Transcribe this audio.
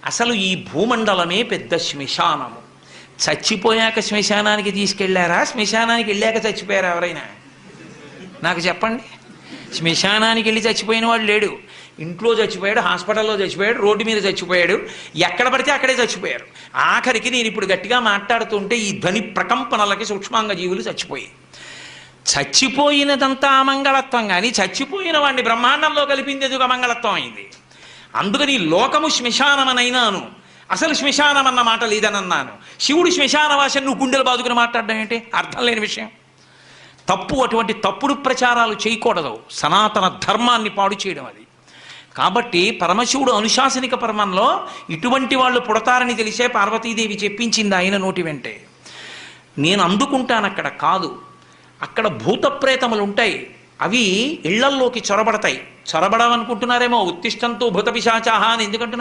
అసలు ఈ భూమండలమే పెద్ద శ్మశానము. చచ్చిపోయాక శ్మశానానికి తీసుకెళ్లారా, శ్మశానానికి వెళ్ళాక చచ్చిపోయారా ఎవరైనా? నాకు చెప్పండి. శ్మశానానికి వెళ్ళి చచ్చిపోయిన వాడు లేడు. ఇంట్లో చచ్చిపోయాడు, హాస్పిటల్లో చచ్చిపోయాడు, రోడ్డు మీద చచ్చిపోయాడు, ఎక్కడ పడితే అక్కడే చచ్చిపోయారు. ఆఖరికి నేను ఇప్పుడు గట్టిగా మాట్లాడుతుంటే ఈ ధ్వని ప్రకంపనలకి సూక్ష్మాంగ జీవులు చచ్చిపోయాయి. చచ్చిపోయినదంతా అమంగళత్వం, కానీ చచ్చిపోయిన వాడిని బ్రహ్మాండంలో కలిపింది ఎదుగు అమంగళత్వం అయింది. అందుకని లోకము శ్మశానమనైనాను, అసలు శ్మశానం అన్న మాట లేదనన్నాను. శివుడు శ్మశానవాసం నువ్వు గుండెలు బాదుకుని మాట్లాడడం ఏంటి? అర్థం లేని విషయం. తప్పు. అటువంటి తప్పుడు ప్రచారాలు చేయకూడదు. సనాతన ధర్మాన్ని పాడు చేయడం అది. కాబట్టి పరమశివుడు అనుశాసనిక పర్వంలో ఇటువంటి వాళ్ళు పుడతారని తెలిసే పార్వతీదేవి చెప్పించింది ఆయన నోటి వెంటే. నేను అందుకుంటాను అక్కడ కాదు. అక్కడ భూత ప్రేతములు ఉంటాయి, అవి ఇళ్లల్లోకి చొరబడతాయి. చొరబడవనుకుంటున్నారేమో. ఉత్తిష్టంతో భూత పిశాచాహ అని ఎందుకంటున్నారు?